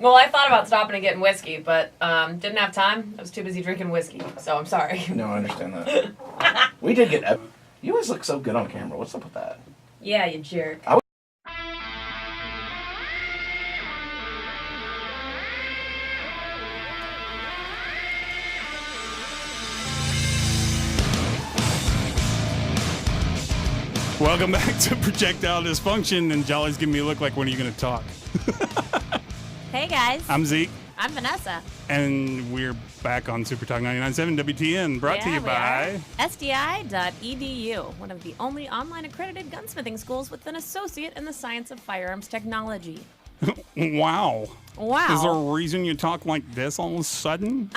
Well, I thought about stopping and getting whiskey, but didn't have time. I was too busy drinking whiskey, so I'm sorry. No, I understand that. We did get... You always look so good on camera. What's up with that? Yeah, you jerk. Welcome back to Projectile Dysfunction, and Jolly's giving me a look like, when are you going to talk? Hey, guys. I'm Zeke. I'm Vanessa. And we're back on Super Talk 99.7 WTN, brought to you by SDI.edu, one of the only online accredited gunsmithing schools with an associate in the science of firearms technology. Wow. Wow. Is there a reason you talk like this all of a sudden?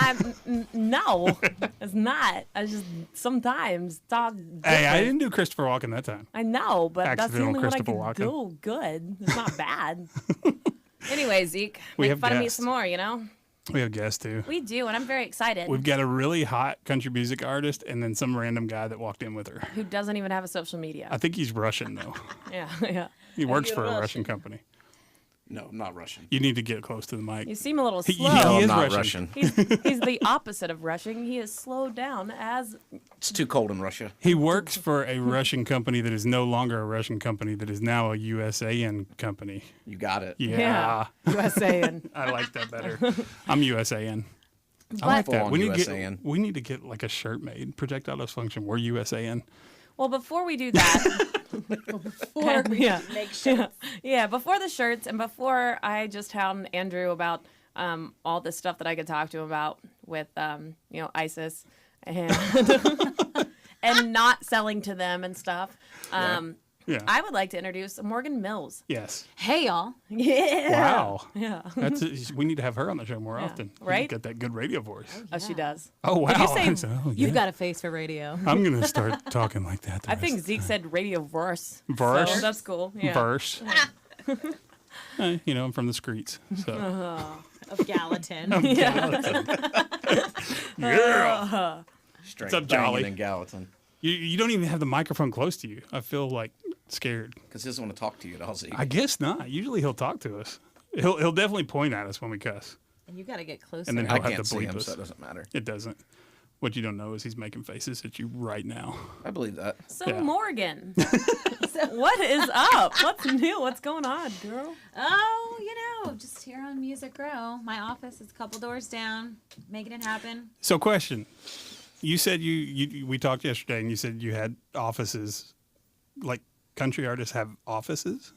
No, it's not. I just sometimes talk different. Hey, I didn't do Christopher Walken that time. I know, but that's the Accidental only one I Christopher can Walken. do good. It's not bad. Anyway, Zeke, We make have fun of me guests. some more, you know? We have guests, too. We do, and I'm very excited. We've got a really hot country music artist and then some random guy that walked in with her. Who doesn't even have a social media. I think he's Russian, though. Yeah. He works for a Russian company. No, I'm not Russian. You need to get close to the mic. You seem a little He- slow. he No, is I'm not Russian. Russian. He's the opposite of rushing. He is slowed down as... It's too cold in Russia. He works for a Russian company that is no longer a Russian company, that is now a USAN company. You got it. Yeah. USA and... I like that better. I'm USAN. I But- like that. Full-on We need, USAN. we need to get like a shirt made. Projectile Dysfunction. We're USAN. Well, before we do that... before we make shirts. Yeah, before the shirts and before I just hound Andrew about all this stuff that I could talk to him about with, ISIS and, and not selling to them and stuff. Yeah. I would like to introduce Morgan Mills. Yes. Hey, y'all. Yeah. Wow. Yeah. We need to have her on the show more often. right? Get that good radio voice. Oh, she does. Oh, wow. Did you say Oh, You've yeah. got a face for radio. I'm going to start talking like that. I think Zeke said radio verse. Verse? So that's cool. Yeah. Verse. I'm from the streets. So. Of Gallatin. Yeah. Straight What's up, Jolly? banging in Gallatin. You don't even have the microphone close to you. I feel like scared. Because he doesn't want to talk to you at all, Zeke. I guess not. Usually he'll talk to us. He'll definitely point at us when we cuss. And you got to get closer. And then I he'll have can't to see bleep him, us. so it doesn't matter. It doesn't. What you don't know is he's making faces at you right now. I believe that. So Yeah. Morgan, what is up? What's new? What's going on, girl? Oh, just here on Music Row. My office is a couple doors down, making it happen. So, question. You said we talked yesterday, and you said you had offices, like country artists have offices.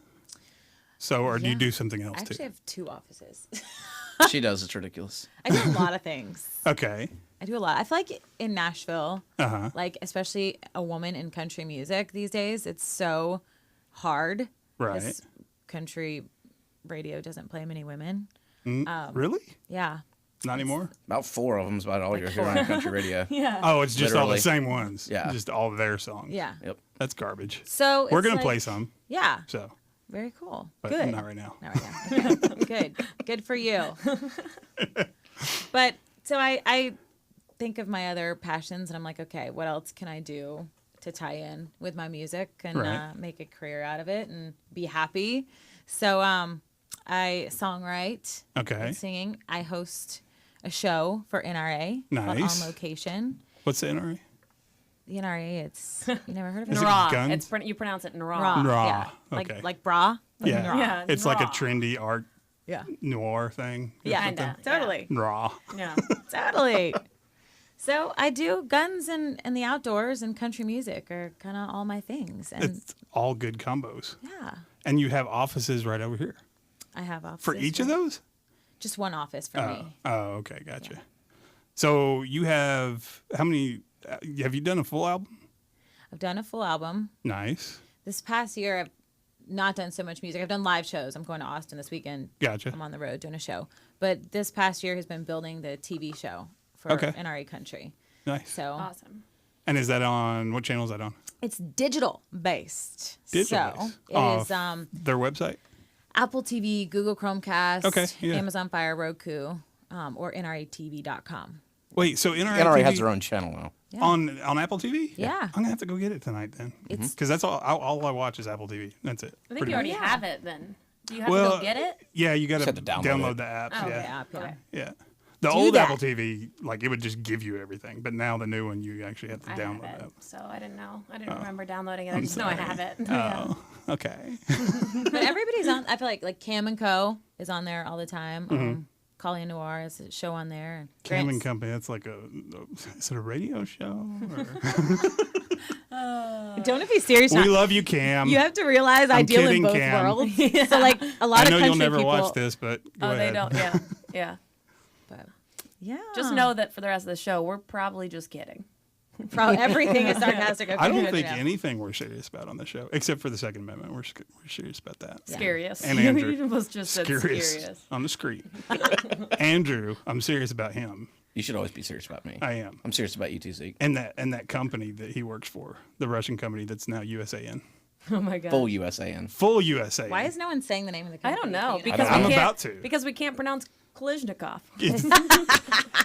So, or do you Yeah. do something else I actually too? have two offices. She does. It's ridiculous. I do a lot of things. Okay. I do a lot. I feel like in Nashville, Uh-huh. like especially a woman in country music these days, it's so hard. Right. 'cause country radio doesn't play many women. Really? Yeah. Not anymore? About 4 of them is about all you're hearing on country radio. Yeah. Oh, it's just all the Literally. same ones. Yeah. Just all their songs. Yeah. Yep. That's garbage. So We're it's going to like- play some. Yeah. So, Very cool. but Good. not right now. Not right now. Okay. Good. Good for you. But so I think of my other passions and I'm like, okay, what else can I do to tie in with my music and Right. make a career out of it and be happy? So I songwrite Okay. and singing. I host a show for NRA called Nice. On Location. What's the NRA? The NRA, it's you never heard of Is it? it Nra. guns? It's you pronounce it Nra. Raw. Raw. Yeah. Okay. Like bra. Like Yeah. Nra. Yeah. It's like a Raw. trendy art Yeah. noir thing. or Yeah. something. Kinda. Totally. Raw. Yeah. Totally. So I do guns and the outdoors and country music are kind of all my things. And It's all good combos. yeah, And you have offices right over here. I have offices. For each of those? Just one office for me. Oh, okay. Gotcha. So you have, how many, have you done a full album? I've done a full album. Nice. This past year, I've not done so much music. I've done live shows. I'm going to Austin this weekend. Gotcha. I'm on the road doing a show. But this past year has been building the TV show for Okay. NRA Country. Nice. So Awesome. And is that on, what channel is that on? it's digital based. Digital So based. it is Their website? Apple TV, Google Chromecast, Okay, yeah. Amazon Fire, Roku, or NRATV.com. Wait, so NRA, NRA TV has their own channel now. Yeah. on Apple TV? Yeah. I'm going to have to go get it tonight then. It's- Because that's all I watch is Apple TV. That's it. I think Pretty you already much. have it then. Do you have to go get it? Yeah, you got to Just have to download download it. the apps. Oh, yeah. Okay, app, yeah. Okay. Yeah. The Do old that. Apple TV, like it would just give you everything, but now the new one, you actually have to I download have it. it, so I didn't know. I didn't remember downloading it. I just know I sorry. have it. Yeah. Oh, okay. But everybody's on. I feel like Cam and Co is on there all the time. Mm-hmm. Colleen Noir is a show on there. Cam and Grant's- Company, that's like is it a radio show? Or? Don't be serious. We Sean. love you, Cam. You have to realize I I'm deal kidding, in both Cam. worlds. So like a lot I of know country you'll never people. watch this, but go Oh, ahead. they don't. Yeah. Yeah. But yeah. Just know that for the rest of the show, we're probably just kidding. Probably everything is sarcastic. I don't Okay, think yeah. anything we're serious about on the show, except for the Second Amendment. We're serious about that. Yeah. Scariest. And Andrew. You almost just said Scarious scariest. on the street. Andrew, I'm serious about him. You should always be serious about me. I am. I'm serious about you too, Zeke. And that company that he works for, the Russian company that's now USAN. Oh my god. Full USAN. Full USAN. Why is no one saying the name of the I company? don't know You because I'm we can't, about to. because we can't pronounce Kalishnikov.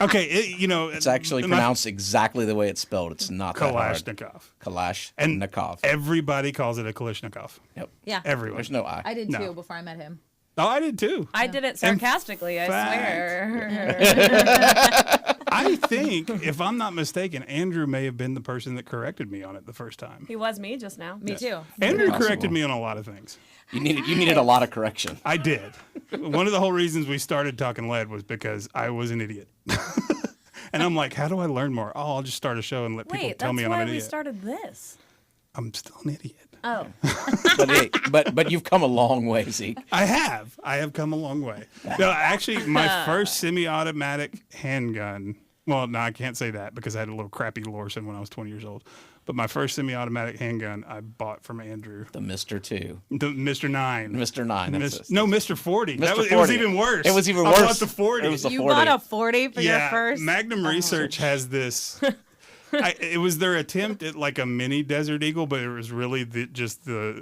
Okay, It's actually pronounced exactly the way it's spelled. It's not that hard. Kalashnikov. And And Nikov. Everybody calls it a Kalashnikov. Yep. Yeah. Everyone. There's no I. I did No. too before I met him. Oh, I did too. I did it sarcastically. I swear. I think, if I'm not mistaken, Andrew may have been the person that corrected me on it the first time. He was me just now. Me too. Andrew possible. corrected me on a lot of things. You needed a lot of correction. I did. One of the whole reasons we started Talking Lead was because I was an idiot. And I'm like, how do I learn more? Oh, I'll just start a show and let people Wait, tell that's me I'm why an we idiot. started this. I'm still an idiot. Oh, But hey, but you've come a long way, Zeke. I have come a long way. No, actually, my first semi-automatic handgun. Well, no, I can't say that because I had a little crappy Lorson when I was 20 years old. But my first semi-automatic handgun I bought from Andrew, The Mr. 2. the Mr. 9. Mr. 9. That's No, Mr. 40. Mr. It was 40. even worse. It was even I worse. bought the 40. It was the You 40. bought a 40 for your first. Magnum Research has this. It was their attempt at like a mini Desert Eagle, but it was really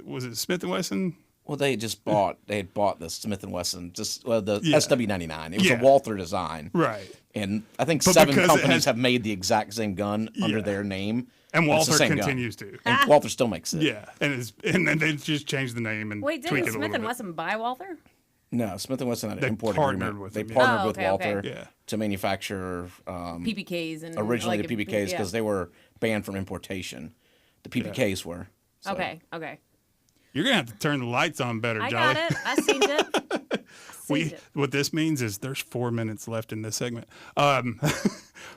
was it Smith & Wesson? Well, they had bought the Smith & Wesson, the Yeah. SW99. It was Yeah. a Walther design. Right. And I think But 7 because it companies has- have made the exact same gun under Yeah. their name. And but it's the Walther same gun. continues to. And Walther still makes it. Yeah, and then they just changed the name and wait, tweaked didn't it a Smith little and bit. Wesson buy Walther? No, Smith & Wesson had an They import partnered agreement. with They them, yeah. partnered Oh, with okay, Walther okay. Yeah. to manufacture PPKs and originally like the PPKs because yeah. they were banned from importation. The PPKs were. So. Okay. You're gonna have to turn the lights on better, I Jolly. got it. I seen it. What this means is there's 4 minutes left in this segment.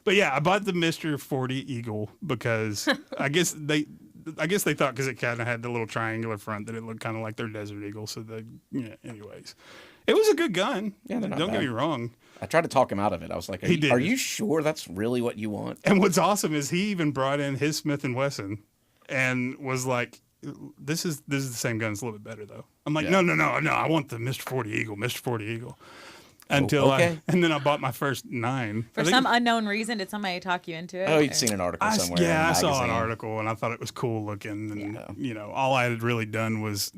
But yeah, I bought the Mr. 40 Eagle because I guess they thought because it kind of had the little triangular front that it looked kind of like their Desert Eagle. So anyways, it was a good gun. Yeah, they're not Don't get bad. me wrong. I tried to talk him out of it. I was like, He did. are you sure that's really what you want? And what's awesome is he even brought in his Smith and Wesson and was like, "This is the same gun. It's a little bit better though." I'm like, Yeah. No. I want the Mr. 40 Eagle, Mr. 40 Eagle. And then I bought my first 9. For some unknown reason, did somebody talk you into it? Oh, you'd or- seen an article somewhere. in a I saw an magazine. article and I thought it was cool looking. And, Yeah. all I had really done was,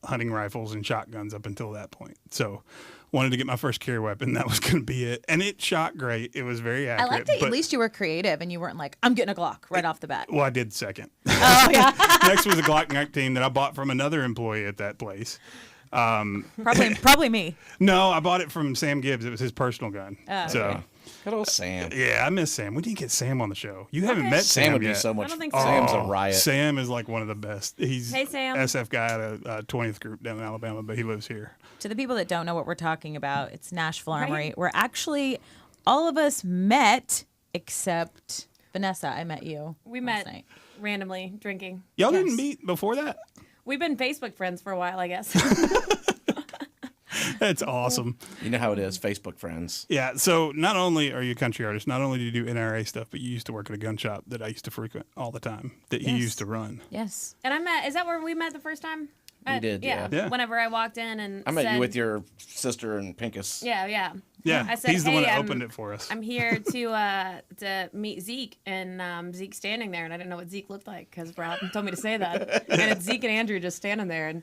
hunting rifles and shotguns up until that point. So wanted to get my first carry weapon. That was going to be it. And it shot great. It was very I accurate. liked it. but- At least you were creative and you weren't like, I'm getting a Glock right off the bat. Well, I did second. Oh, yeah. Next was a Glock 19 that I bought from another employee at that place. Probably me. No, I bought it from Sam Gibbs. It was his personal gun. So, Good old Sam. yeah, I miss Sam. We didn't get Sam on the show. You haven't met Sam, Sam would yet. be so much. I don't think so. Sam's a riot. Sam is like one of the best. He's Hey, Sam. SF guy at a 20th group down in Alabama, but he lives here. To the people that don't know what we're talking about, it's Nashville Armory. Right. Where actually all of us met except Vanessa. I met you. We last met night. randomly drinking. Y'all Yes. didn't meet before that? We've been Facebook friends for a while, I guess. That's awesome. You know how it is, Facebook friends. Yeah, so not only are you a country artist, not only do you do NRA stuff, but you used to work at a gun shop that I used to frequent all the time, that he Yes. used to run. Yes. And I met. Is that where we met the first time? We did, yeah. Yeah. Whenever I walked in and I met said, you with your sister and Pincus. Yeah. Yeah, I said, he's the one "Hey, that I'm- opened it for us. I'm here to meet Zeke, and Zeke's standing there, and I didn't know what Zeke looked like because Rob told me to say that, and it's Zeke and Andrew just standing there,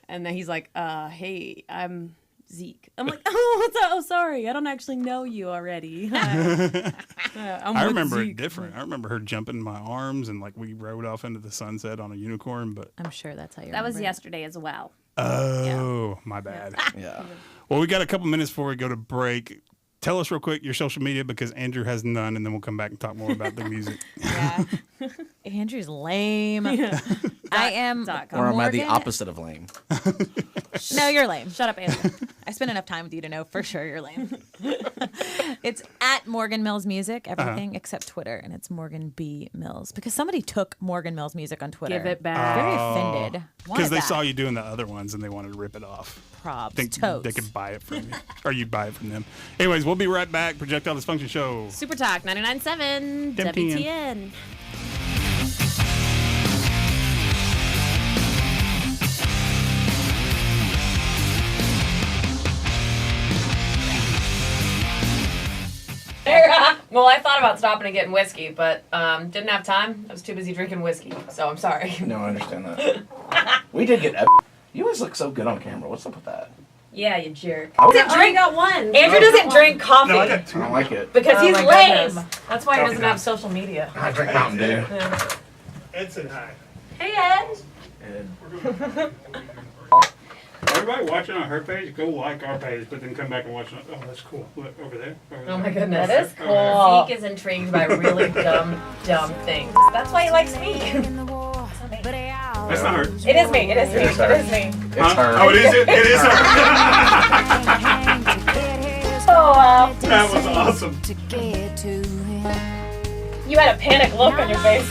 and then he's like, "Hey, I'm Zeke. I'm like, oh, what's up? Oh, sorry. I don't actually know you already. I remember it different. I remember her jumping in my arms and like we rode off into the sunset on a unicorn. But I'm sure that's how you. that was remember it. yesterday as well. oh, my bad. Yeah. Well, we got a couple minutes before we go to break. Tell us real quick your social media because Andrew has none, and then we'll come back and talk more about the music. Yeah. Andrew's lame. I am. Or am I the Morgan- opposite of lame? No, you're lame. Shut up, Andrew. I spent enough time with you to know for sure you're lame. It's at Morgan Mills Music, everything except Twitter, and it's Morgan B. Mills. Because somebody took Morgan Mills Music on Twitter. Give it back. Very offended. Because they saw you doing the other ones and they wanted to rip it off. Probs. Think Totes. they could buy it from you, or you buy it from them. Anyways, we'll be right back. Projectile Dysfunction Show. Super Talk 99.7 10 p.m. WTN. Well, I thought about stopping and getting whiskey, but didn't have time. I was too busy drinking whiskey, so I'm sorry. No, I understand that. We did get. You always look so good on camera. What's up with that? Yeah, you jerk. I Doesn't only got one. Andrew doesn't drink coffee No, I got two. I don't like it. because Oh he's my lame. goodness. That's why he Coffee doesn't time. have social media. I drink Mountain Dew. Ed said hi. Hey, Ed. Everybody watching on her page, go like our page, but then come back and watch. Oh, that's cool. Look over there. Oh my goodness. That is cool. Zeke is intrigued by really dumb things. That's why he likes me. That's not her. It is me. It is me. It is her. It is me. It's her. Oh, it is it? It is her. Oh, wow. That was awesome. You had a panic look on your face.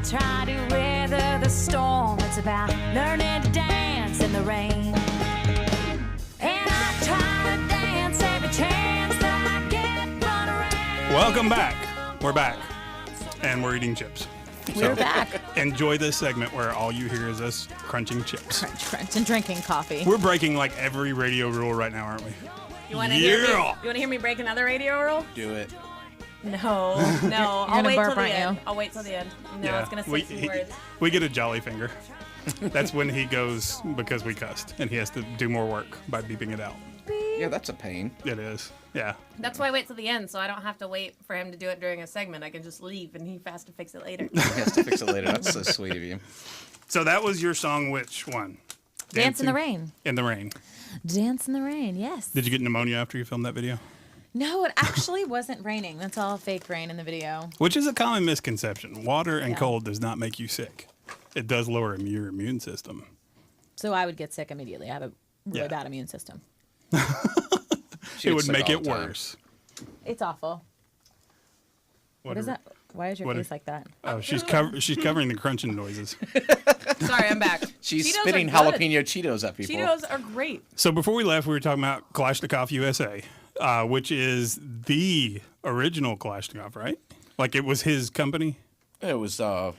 Try to weather the storm. It's about learning to dance in the rain. And I try to dance every chance that I get, run around. Welcome back. We're back, and we're eating chips. We're back. Enjoy this segment where all you hear is us crunching chips. Crunch, crunch, and drinking coffee. We're breaking like every radio rule right now, aren't we? You want to hear me? Yeah. You want to hear me break another radio rule? Do it. No, no. I'll gonna wait burp, till the aren't end. you? I'll wait till the end. No, it's gonna say some words. We get a jolly finger. That's when he goes because we cussed, and he has to do more work by beeping it out. Yeah, that's a pain. It is. Yeah. That's why I wait till the end, so I don't have to wait for him to do it during a segment. I can just leave, and he has to fix it later. He has to fix it later. That's so sweet of you. So that was your song. Which one? Dance in the Rain. In the rain. Dance in the Rain, yes. Did you get pneumonia after you filmed that video? No, it actually wasn't raining. That's all fake rain in the video. Which is a common misconception. Water and Yeah. cold does not make you sick. It does lower your immune system. So I would get sick immediately. I have a really Yeah. bad immune system. She It gets would sick make all it the time. worse. It's awful. What is that? Why is your What- face like that? Oh, she's covering the crunching noises. Sorry, I'm back. She's Cheetos spitting are good. jalapeno Cheetos at people. Cheetos are great. So before we left, we were talking about Kalashnikov USA, which is the original Kalashnikov, right? Like it was his company. It was, well,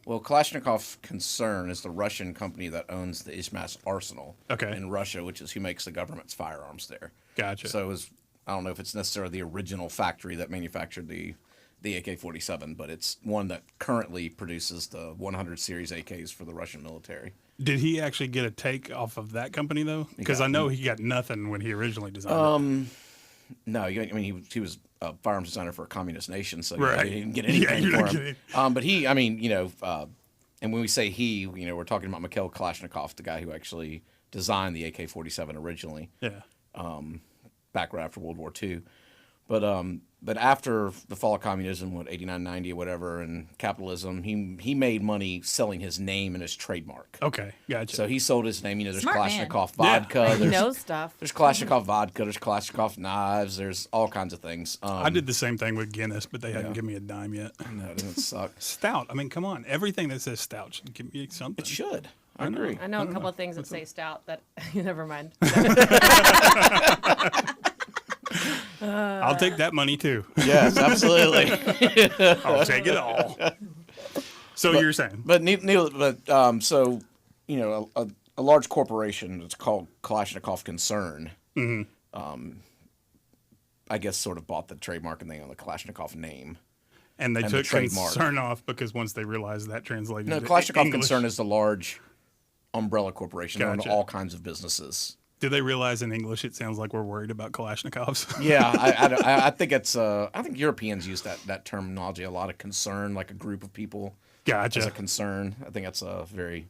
Kalashnikov Concern is the Russian company that owns the Izhmash Arsenal Okay. in Russia, which is who makes the government's firearms there. Gotcha. So it was, I don't know if it's necessarily the original factory that manufactured the AK-47, but it's one that currently produces the 100 series AKs for the Russian military. Did he actually get a take off of that company though? Because I know he got nothing when he originally designed it. No, I mean he was a firearms designer for a communist nation, so Right. he didn't get Yeah, anything you're for not him. getting- But he, I mean, and when we say he, we're talking about Mikhail Kalashnikov, the guy who actually designed the AK-47 originally, Yeah. back right after World War II. But after the fall of communism, 89, 90 or whatever, and capitalism, he made money selling his name and his trademark. Okay. Gotcha. So he sold his name. There's Smart man. Kalashnikov Yeah. vodka. He There's, knows stuff. there's Kalashnikov vodka. There's Kalashnikov knives. There's all kinds of things. I did the same thing with Guinness, but they hadn't given me a dime yet. No, it doesn't suck. Stout. I mean, come on. Everything that says stout should give me something. It should. I know. agree. I know a couple of things that say stout that never mind. I'll take that money too. Yes, absolutely. I'll take it all. So you're saying? But a large corporation, it's called Kalashnikov Concern. I guess sort of bought the trademark and thing on the Kalashnikov name. And they and the took trademark. concern off because once they realized that translated No, to Kalashnikov English, Concern is the large umbrella corporation. They own Gotcha. all kinds of businesses. do they realize in English it sounds like we're worried about Kalashnikovs? Yeah, I think it's. I think Europeans use that terminology a lot. Of concern, like a group of people as Gotcha. a concern. I think that's a very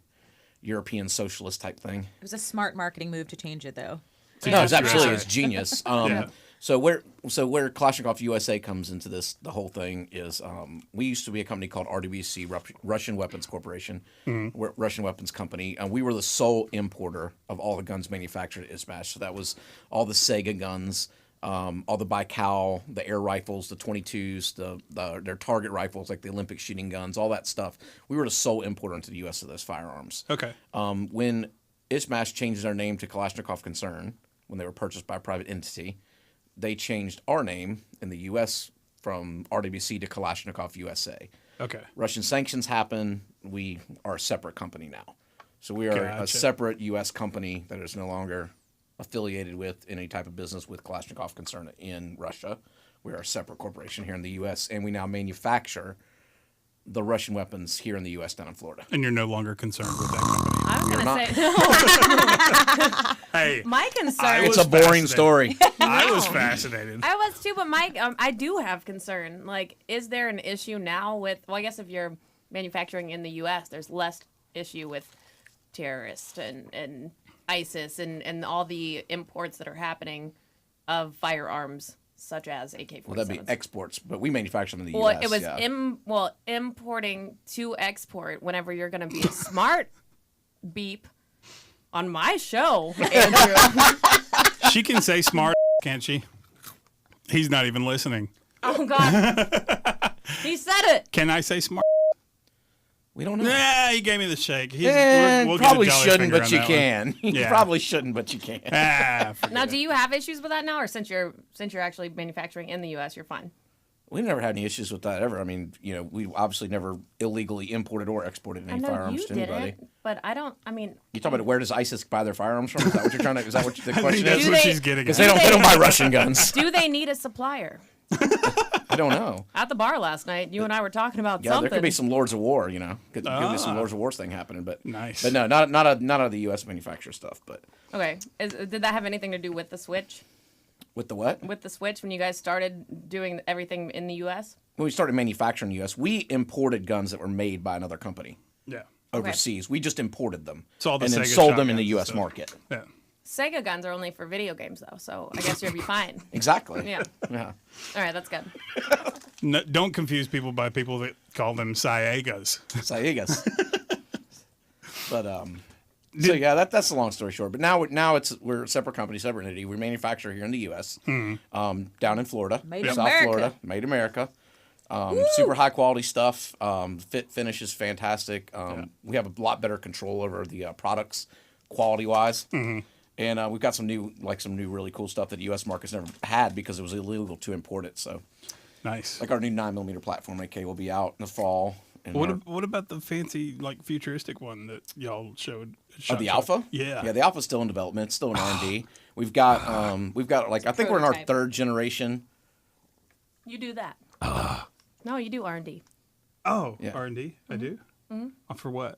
European socialist type thing. It was a smart marketing move to change it, though. No, it's absolutely Right. it's genius. Yeah. So where Kalashnikov USA comes into this, the whole thing is we used to be a company called RWC, Russian Weapons Corporation, we're Russian Weapons Company. We were the sole importer of all the guns manufactured at ISMASH. So that was all the Sega guns, all the Baikal, the air rifles, the 22s, their target rifles like the Olympic shooting guns, all that stuff. We were the sole importer into the U.S. of those firearms. Okay. When ISMASH changed their name to Kalashnikov Concern, when they were purchased by a private entity, they changed our name in the U.S. from RWC to Kalashnikov USA. Okay. Russian sanctions happen. We are a separate company now. So we are a Gotcha. separate U.S. company that is no longer affiliated with any type of business with Kalashnikov Concern in Russia. We are a separate corporation here in the U.S., and we now manufacture the Russian weapons here in the U.S. down in Florida. And you're no longer concerned with that company. I was You're gonna say Hey, my concern. I It's was a boring fascinated. story. I was fascinated. I was too, but Mike, I do have concern. Like, is there an issue now with? Well, I guess if you're manufacturing in the U.S., there's less issue with terrorists and ISIS and all the imports that are happening of firearms such as AK-47. Well, that'd be exports, but we manufacture them in the Well, U.S. it was yeah. importing to export. Whenever you're going to be a smart beep on my show, Andrew. She can say smart, can't she? He's not even listening. Oh God, he said it. Can I say smart? We don't know. Yeah, he gave me the shake. We'll get a Probably jolly shouldn't, finger but on you that can. You Yeah. probably shouldn't, but you can. one. Ah, forget Now, it. do you have issues with that now, or since you're actually manufacturing in the U.S., you're fine? We've never had any issues with that ever. I mean, we obviously never illegally imported or exported any firearms to anybody. but I don't. I mean, You talking about where does ISIS buy their firearms from? Is that what you're trying to? Is that what the I think question that's is? Do what they- she's getting Because at. they don't buy Russian guns. do they need a supplier? I don't know. At the bar last night, you and I were talking about Yeah, something. there could be some Lords of War. Could be some Lords of Wars thing happening. But Nice. But no, not out of the U.S. manufacturer stuff. But Okay, did that have anything to do with the Switch? with the what? With the Switch, when you guys started doing everything in the U.S.? When we started manufacturing in the U.S., we imported guns that were made by another company Yeah. overseas. We just imported them So all the and then Sega sold them in the shotguns and U.S. stuff. market. Yeah. Sega guns are only for video games, though, so I guess you'll be fine. Exactly. Yeah. Yeah. All right, that's good. No, don't confuse people by people that call them Siegas. Saigas. But so yeah, that's the long story short. But now we're a separate company, separate entity. We manufacture here in the U.S. Down in Florida, Made in South America. Florida, made America. Super high quality stuff. Finish is fantastic. We have a lot better control over the products, quality wise. And we've got some new really cool stuff that the U.S. market's never had because it was illegal to import it. So, Nice. like our new 9mm platform AK will be out in the fall. And What about the fancy, like, futuristic one that y'all showed? Oh, the Alpha? Yeah. Yeah, the Alpha's still in development. It's still in R&D. We've got like I think we're in our Prototype. third generation. You do that. No, you do R&D. Oh, Yeah. R&D? I do? For what?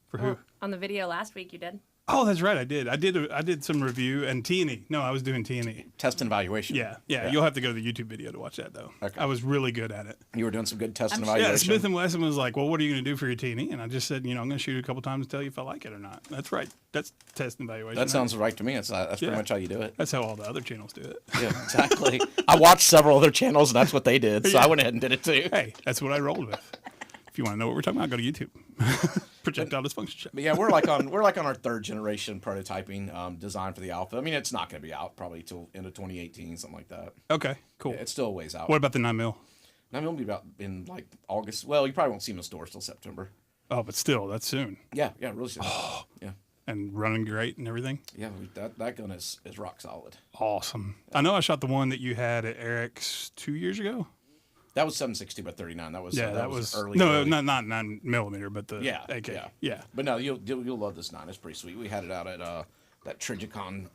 For who? Well, on the video last week, you did. Oh, that's right. I did. I did some review and T&E. No, I was doing T&E. Test and evaluation. Yeah. You'll have to go to the YouTube video to watch that though. Okay. I was really good at it. You were doing some good test and sure- Yeah, evaluation. Smith and Wesson was like, "Well, what are you going to do for your T&E?" And I just said, "I'm going to shoot it a couple times and tell you if I like it or not." That's right. That's test and evaluation. That sounds right to me. That's pretty Yeah. much how you do it. That's how all the other channels do it. Yeah, exactly. I watched several other channels, and that's what they did. So I went ahead and did it too. Hey, that's what I rolled with. If you want to know what we're talking about, go to YouTube. Projectile Dysfunction Show. But yeah, we're like on our third generation prototyping design for the Alpha. I mean, it's not going to be out probably till end of 2018, something like that. Okay, cool. It's still a ways out. What about the 9mm? Now it'll be about in like August. Well, you probably won't see them in stores till September. Oh, but still, that's soon. Yeah, really soon. Yeah, And running great and everything. yeah. That gun is rock solid. Awesome. I know I shot the one that you had at Eric's 2 years ago. That was 7.62 by 39. That was That was early. No, early. not 9mm, but the Yeah, AK. yeah. But no, you'll love this 9. It's pretty sweet. We had it out at that Trigicon.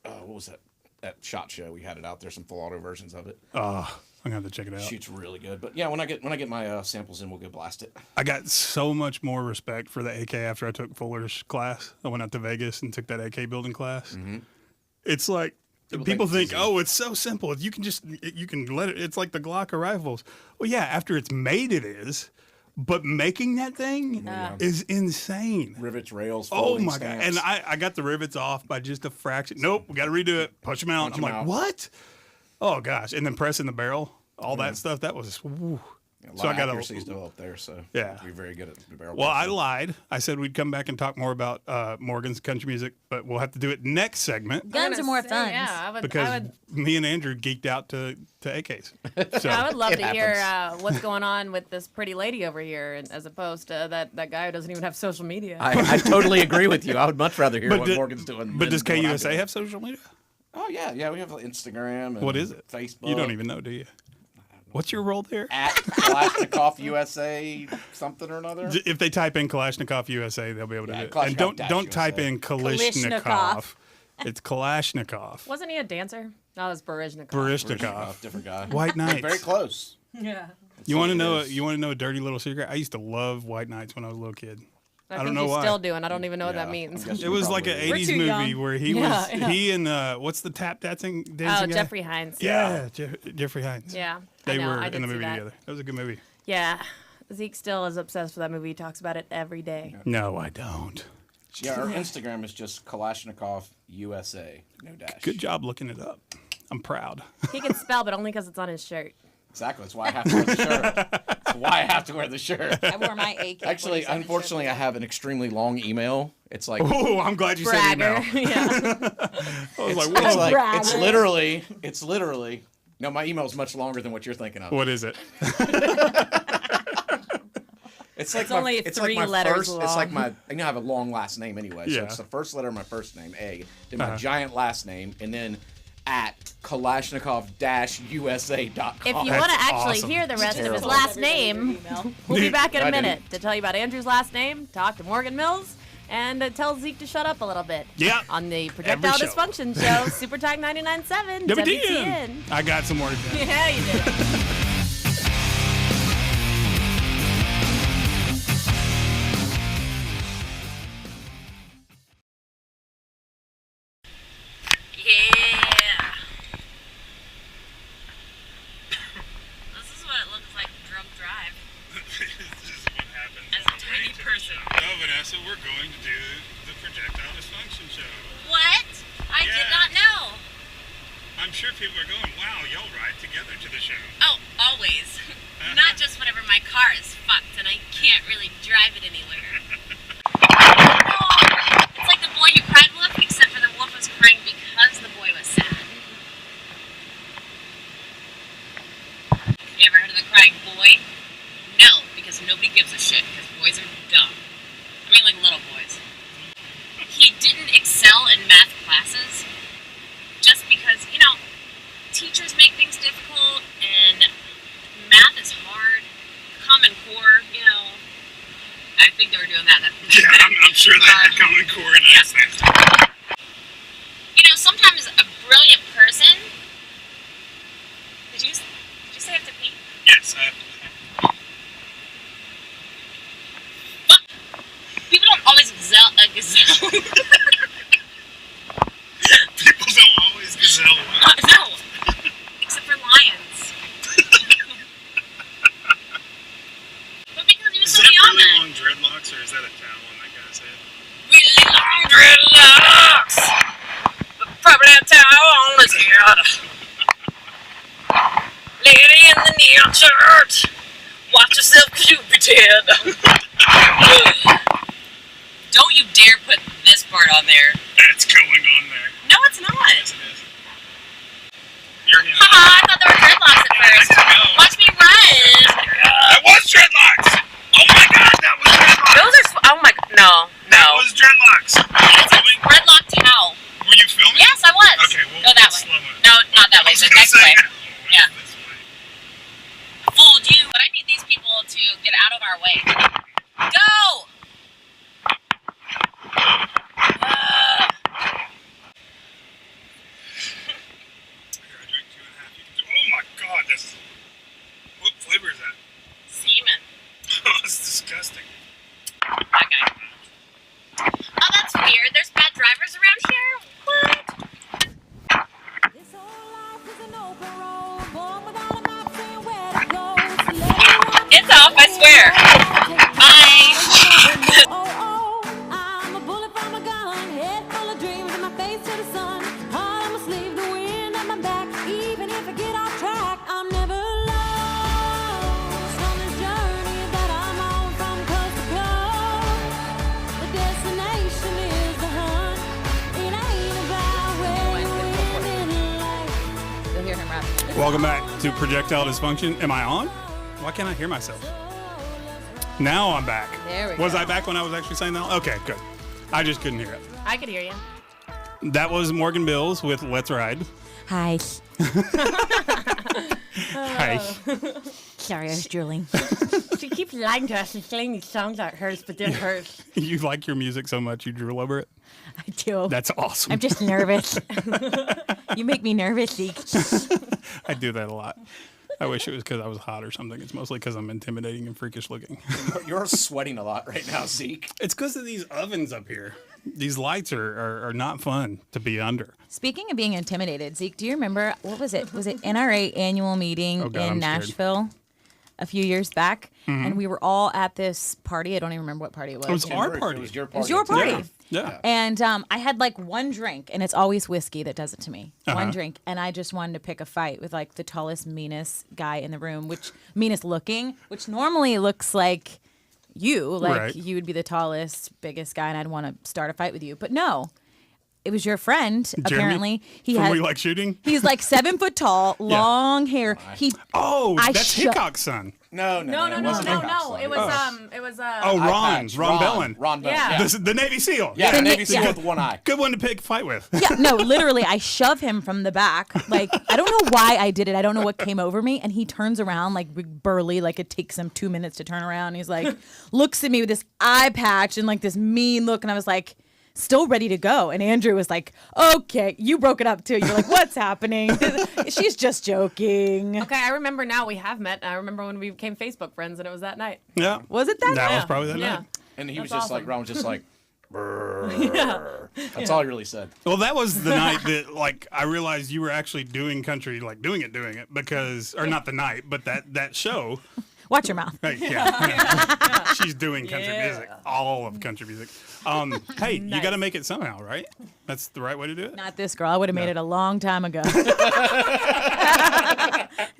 What was that? That SHOT Show. We had it out there. Some full auto versions of it. I'm gonna have to check it out. Shoots really good. But yeah, when I get my samples in, we'll go blast it. I got so much more respect for the AK after I took Fuller's class. I went out to Vegas and took that AK building class. Mm-hmm. It's like people think, oh, it's so simple. You can let it. It's like the Glock of rifles. Well, yeah, after it's made, it is. But making that thing is insane. Rivets, rails, oh my stamps. God. And I got the rivets off by just a fraction. Nope, we got to redo it. Punch them out. I'm like, what? Oh gosh. And then pressing the barrel, all that stuff. That was. Woo. A lot of accuracy is developed there, so yeah, you're very good at the barrel. Well, I lied. I said we'd come back and talk more about Morgan's country music, but we'll have to do it next segment. Guns are more fun. Yeah, because me and Andrew geeked out to AKs. So I would love to hear what's going on with this pretty lady over here, as opposed to that guy who doesn't even have social media. I totally agree with you. I would much rather hear what Morgan's doing. But does KUSA have social media? Oh yeah, we have Instagram. And what is it? Facebook. You don't even know, do you? What's your role there? At Kalashnikov USA something or another. If they type in Kalashnikov USA, they'll be able to do it. And don't type in Kalashnikov. It's Kalashnikov. Wasn't he a dancer? No, it was Baryshnikov. Baryshnikov, different guy. White Knights. Very close. Yeah. You want to know? You want to know a dirty little secret? I used to love White Knights when I was a little kid. I don't know you why. Still do, and I don't even know what that means. It was like an 80s movie young. where he was he and what's the tap dancing guy? Jeffrey Hines. Yeah, Jeffrey Hines. Yeah, they were in the movie together. That was a good movie. Yeah, Zeke still is obsessed with that movie. He talks about it every day. No, I don't. Yeah, our Instagram is just Kalashnikov USA, no dash. Good job looking it up. I'm proud. He can spell, but only because it's on his shirt. Exactly. That's why I have to wear the shirt. That's why I have to wear the shirt. I wore my AK. Actually, unfortunately, I have an extremely long email. It's like, oh, I'm glad you Bragger. said email. Yeah. I was like, whoa. It's like, it's literally. No, my email is much longer than what you're thinking of. What is it? It's like only three letters first. long. It's like my. I have a long last name anyway, so Yeah. it's the first letter of my first name, A, then my giant last name, and then at Kalashnikov-USA.com. If you want to actually awesome. hear the rest of his Terrible. last name, we'll be back in a I minute didn't. to tell you about Andrew's last name, talk to Morgan Mills, and tell Zeke to shut up a little bit. Yeah. On the Projectile Every show. Dysfunction show, Super Talk 99.7 WTN. WTN. I got some more to tell. Yeah, you did. Yeah. This is what it looks like drunk drive. This is what happens. As a tiny person. No, Vanessa, we're going to do the Projectile Dysfunction show. What? I did Yeah. not know. I'm sure people are going, wow, y'all ride together to the show. Oh, always. Not just whenever my car is fucked and I can't really drive it anywhere. Oh, it's like the boy who cried wolf, except for the wolf was crying because the boy was sad. You ever heard of the crying boy? No, because nobody gives a shit, because boys are dumb. I mean, like little boys. He didn't excel in math classes just because, teachers make things difficult and math is hard. Common Core, I think they were doing that. Yeah, I'm sure they had Common Core and Einstein. Sometimes a brilliant person. Did you say I have to pee? Yes, What? People don't always gazelle. people don't always gazelle. No, except for lions. But because he was Is so that beyond really that. long dreadlocks, or is that a towel on that guy's head? Really long dreadlocks. Probably a towel on his head. Lady in the neon shirt. Watch yourself, 'cause you'll be dead. Don't you dare put this part on there. That's going on there. No, it's not. Yes, it is. You're him. Haha, I thought they were dreadlocks at first. Watch me run. That was dreadlocks! Oh my god, that was dreadlocks! Those are. Oh my. No. That was dreadlocks! It's a dreadlock towel. Were you filming? Yes, I was. Okay, well, Go that let's way. slow it. No, not that way. The next way. Yeah. This way. Fooled you. But I need these people to get out of our way. Welcome back to Projectile Dysfunction. Am I on? Why can't I hear myself? Now I'm back. There we Was go. I back when I was actually saying that? Okay, good. I just couldn't hear it. I could hear you. That was Morgan Bills with Let's Ride. Hi. Hi. Sorry, I was drooling. She keeps lying to us and saying these songs aren't hers, but they're hers. You like your music so much you drool over it? I do. That's awesome. I'm just nervous. You make me nervous, Zeke. I do that a lot. I wish it was because I was hot or something. It's mostly because I'm intimidating and freakish looking. You're sweating a lot right now, Zeke. It's because of these ovens up here. These lights are not fun to be under. Speaking of being intimidated, Zeke, do you remember, what was it? Was it NRA annual meeting Oh, God, in I'm scared. Nashville a few years back? And we were all at this party. I don't even remember what party it was. It was our It party. was your It party. was your party. Yeah. Yeah. And I had like one drink, and it's always whiskey that does it to me. One drink, and I just wanted to pick a fight with like the tallest, meanest guy in the room, which meanest looking, which normally looks like you, like Right. you would be the tallest, biggest guy, and I'd want to start a fight with you. But no, it was your friend. Jeremy? Apparently, he From had. We Like Shooting? He's like 7 foot tall, long hair. He Oh, I that's sho- Hickok's son. No. No. It wasn't Hancock's son. It was Oh, Eye Ron. patch. Ron Bellin. Ron Bellin. Yeah. Yeah, The Navy SEAL. yeah, The Navy Ni- SEAL yeah. with one eye. Good one to pick fight with. Yeah, no, literally, I shove him from the back. Like, I don't know why I did it. I don't know what came over me. And he turns around, like, big burly, like it takes him 2 minutes to turn around. He's like, looks at me with this eye patch and, like, this mean look. And I was like, still ready to go. And Andrew was like, okay, you broke it up too. You're like, what's happening? She's just joking. Okay, I remember now we have met. I remember when we became Facebook friends, and it was that night. Yeah. Was it that? That Yeah. was probably that Yeah. night. And he was That's just like, awesome. Ron was just like, brrr. That's all he really said. Well, that was the night that, like, I realized you were actually doing country, like, doing it, because, or not the night, but that show. Watch your mouth. Right, yeah. She's doing country Yeah. music, all of country music. Hey, you got to make it somehow, right? That's the right way to do it? Not this girl. I would have made it a long time ago.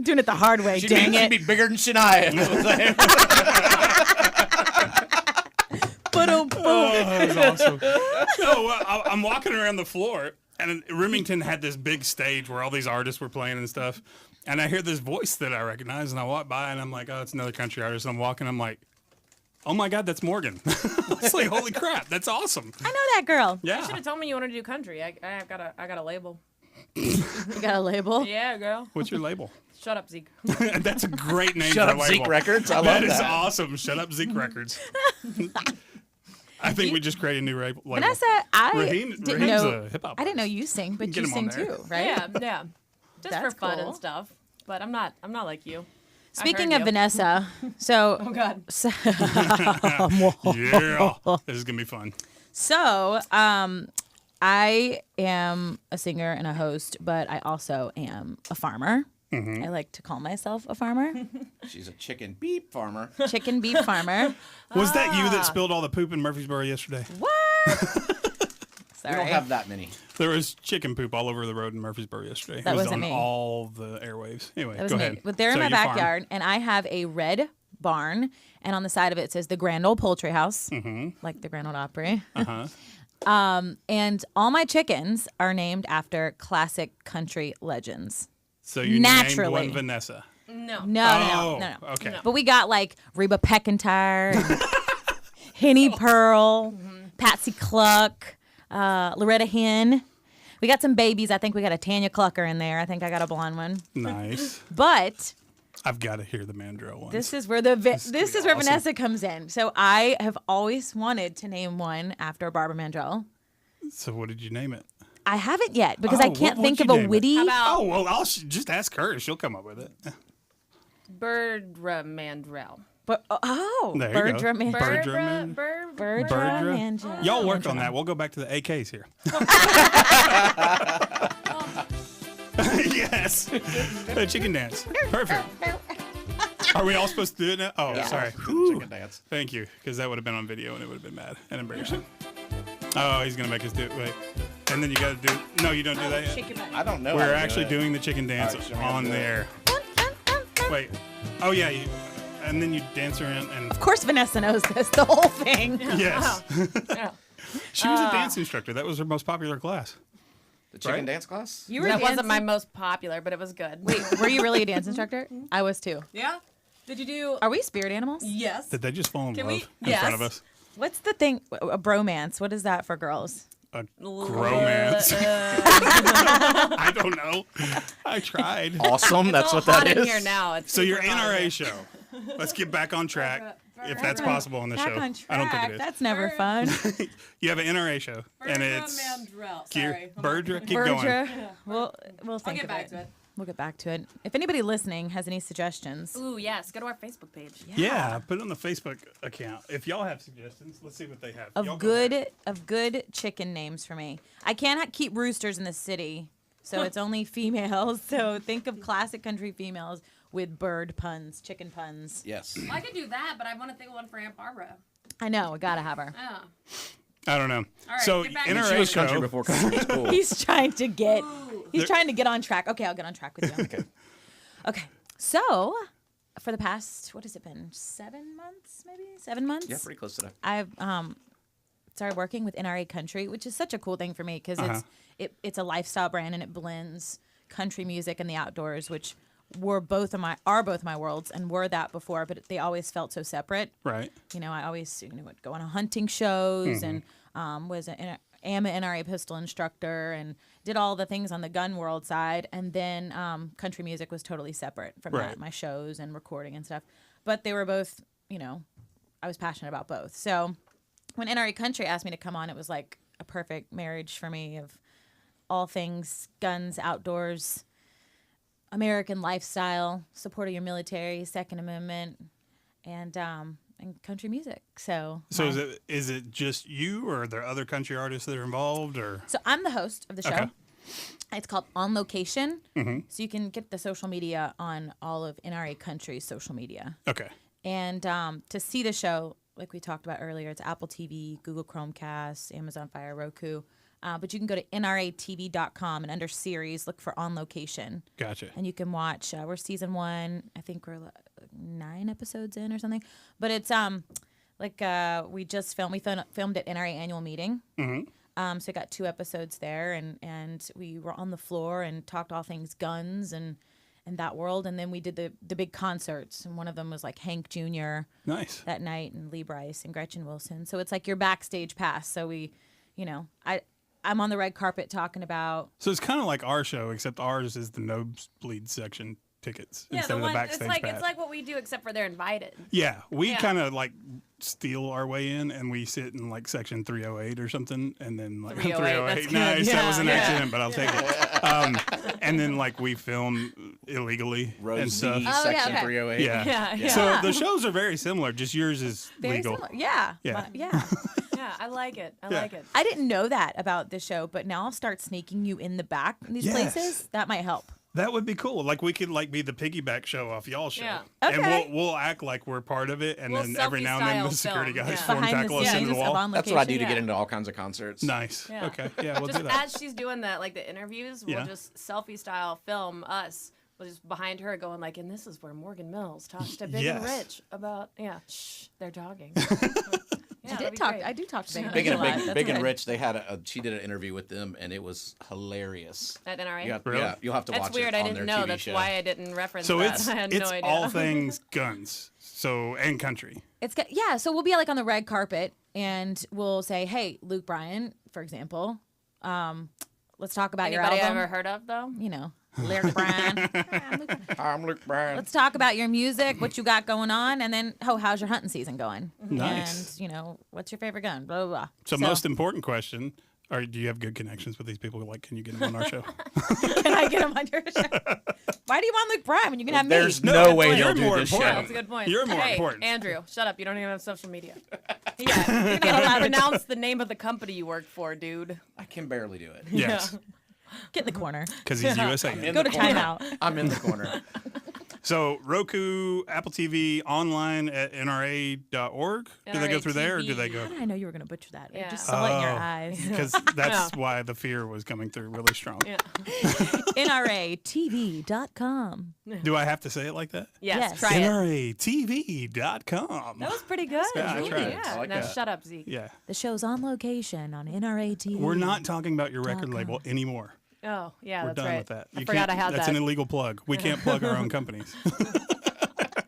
Doing it the hard way, dang She'd it. be bigger than Shania. Boom, boom. Oh, that was awesome. No, I'm walking around the floor, and Remington had this big stage where all these artists were playing and stuff. And I hear this voice that I recognize, and I walk by, and I'm like, oh, it's another country artist. And I'm walking, I'm like, oh my God, that's Morgan. It's like, holy crap, that's awesome. I know that girl. Yeah. You should have told me you wanted to do country. I got a label. You got a label? Yeah, girl. What's your label? Shut up, Zeke. That's a great name Shut for a up, label. Zeke Records. I love That is that. awesome. Shut up, Zeke Records. I think we just created a new label. Vanessa, I Raheem's didn't know. a hip-hop I didn't know artist. you sing, but Get you him on sing there. too, right? Yeah. Just That's for fun cool. and stuff. But I'm not like you. I Speaking heard of you. Vanessa, so Oh God. Yeah. This is going to be fun. so I am a singer and a host, but I also am a farmer. Mm-hmm. I like to call myself a farmer, She's a chicken beep farmer. chicken beef farmer. Was that you that spilled all the poop in Murfreesboro yesterday? What? We Sorry. don't have that many. There was chicken poop all over the road in Murfreesboro yesterday. That it was wasn't on me. all the airwaves. Anyway, That was go me. ahead. But they're in So my you farm. backyard, and I have a red barn, and on the side of it says the Grand Ole Poultry House, like the Grand Ole Opry. Uh-huh. And all my chickens are named after classic country legends. So you named Naturally. one Vanessa. No. No. Okay. But we got like Reba McEntire, and Henny Pearl, Patsy Cluck, Loretta Hen. We got some babies. I think we got a Tanya Clucker in there. I think I got a blonde one. Nice. But I've got to hear the Mandrill one. this is where this is where Vanessa comes in. So I have always wanted to name one after Barbara Mandrell. So what did you name it? I haven't yet because Oh, I can't what'd think you of a name it? witty. How about Oh, well, I'll just ask her. She'll come up with it. Birdra Mandrell? But There you go. Birdra Mandrell. Birdra Man- Birdra Birdra. Mandrell. Y'all work on that. We'll go back to the AKs here. Yes. The chicken dance. Perfect. Are we all supposed to do it now? Oh, sorry. Chicken dance. Thank you, because that would have been on video and it would have been mad and embarrassing. Oh, he's going to make us do it. Wait. And then you got to do... No, you don't do that yet? I don't know. how We're to do actually it. doing the chicken dance All right, show me how to on do it. there. Wait. Oh, yeah. And then you dance around and... Of course, Vanessa knows this. The whole thing. Yes. Yeah. She was a dance instructor. That was her most popular class. The chicken Right? dance class? You were That wasn't dancing- my most popular, but it was good. Wait, were you really a dance instructor? I was too. Yeah. Did you do? Are we spirit animals? Yes. Did they just fall in Can love we- in front of Yes. us? What's the thing? A bromance. What is that for girls? A romance. I don't know. I tried. Awesome. That's what hot that in is. here now. It's So your super hot in NRA here. show. Let's get back on track, if that's possible on the Back show. on track. I don't think it is. That's never fun. You have an NRA show, and it's Birdra. Keep going. Berger. We'll I'll think get of back to it. We'll get back to it. If anybody listening has any suggestions, Ooh, yes. Go to our Facebook page. Yeah, put it on the Facebook account. If y'all have suggestions, let's see what they have. Y'all of go ahead. good chicken names for me. I can't keep roosters in the city, so it's only females. So think of classic country females with bird puns, chicken puns. Yes. I could do that, but I want to think of one for Aunt Barbara. I know, we gotta have her. Yeah. I don't know. right, So get back She NRA was country show. before country was cool. He's trying to get. He's There- trying to get on track. Okay, I'll get on track with you. Okay. Okay. So, for the past, what has it been? 7 months, maybe 7 months. Yeah, pretty close to that. I've started working with NRA Country, which is such a cool thing for me because it's a lifestyle brand and it blends country music and the outdoors, which are both my worlds and were that before, but they always felt so separate. Right. You know, I always would go on hunting shows and was am an NRA pistol instructor and did all the things on the gun world side. And then country music was totally separate from Right. that, my shows and recording and stuff. But they were both, I was passionate about both. So when NRA Country asked me to come on, it was like a perfect marriage for me of all things guns, outdoors, American lifestyle, support of your military, Second Amendment, and country music. So is it just you, or are there other country artists that are involved, or? So I'm the host of the show. Okay. It's called On Location. So you can get the social media on all of NRA Country's social media. Okay. And to see the show, like we talked about earlier, it's Apple TV, Google Chromecast, Amazon Fire, Roku. But you can go to nratv.com and under series, look for On Location. Gotcha. And you can watch. We're season 1. I think we're 9 episodes in or something. But it's we just filmed. We filmed at NRA annual meeting. So we got 2 episodes there, and we were on the floor and talked all things guns and that world. And then we did the big concerts, and one of them was like Hank Jr. Nice. that night, and Lee Brice and Gretchen Wilson. So it's like your backstage pass. So we, I'm on the red carpet talking about. So it's kind of like our show, except ours is the nosebleed section tickets instead of the backstage pass. It's like what we do, except for they're invited. Yeah, we kind of like steal our way in, and we sit in like section 308 or something, and then like 308, that's good. Nice, that was an Yeah. accident, but I'll take it. And then like we film illegally Row and Z, stuff. section okay. 308. Yeah. So the shows are very similar, just yours is Very legal. similar. Yeah. Yeah. Yeah. Yeah, I like it. I Yeah. like it. I didn't know that about the show, but now I'll start sneaking you in the back in these Yes. places. That might help. That would be cool. Like we could like be the piggyback show off y'all's show, Yeah. and Okay. we'll act like we're part of it, and We'll then every now and then the selfie security style guys film. form Behind the tackle us into scenes the of wall. On That's what I do Location. to get Yeah. into all kinds of concerts. Nice. Yeah. Okay. Yeah, we'll Just do that. as she's doing the interviews, we'll Yeah. just selfie style film us. We'll just behind her going like, and this is where Morgan Mills talks to Big and Yes. Rich about shh, they're jogging. I do talk to Big and Big Rich and a lot. That's Big and good. Rich, they had she did an interview with them, and it was hilarious. At NRA. Really? Yeah, you'll have to That's watch weird. it I on didn't their know. TV That's show. why I didn't reference So that. it's I had it's no idea. all things guns. So and country. So we'll be like on the red carpet and we'll say, "Hey, Luke Bryan, for example, let's talk about Anybody your album." ever heard of though? Lyric Bryan. I'm Luke Bryan. Let's talk about your music, what you got going on, and then how's your hunting season going? Nice. And what's your favorite gun? Blah blah blah. So most important question: do you have good connections with these people? Like, can you get them on our show? Can I get him on your show? Why do you want Luke Bryan when you can have There's me? no way you're he'll do more this important. show. That's a good point. You're more hey, important. Andrew, shut up. You don't even have social media. Yeah, you can pronounce the name of the company you work for, dude. I can barely do it. Yes, Get in the corner. because he's USA. In Go the to corner. timeout. I'm in the corner. So Roku, Apple TV, online at nra.org. Do they go through there, or do they go? How did I know you were going to butcher that? I Yeah. just saw it in your Oh. eyes. Because that's why the fear was coming through really strong. Yeah. NRATV.com. Do I have to say it like that? Yes, Yes. try it. NRATV.com. That was pretty good. Yeah, I tried. Yeah. I like now that. shut up, Zeke. Yeah. The show's on location on NRA TV. We're not talking about your record label anymore. Oh, yeah, We're that's done right. with that. I forgot I had That's that. an illegal plug. We can't plug our own companies.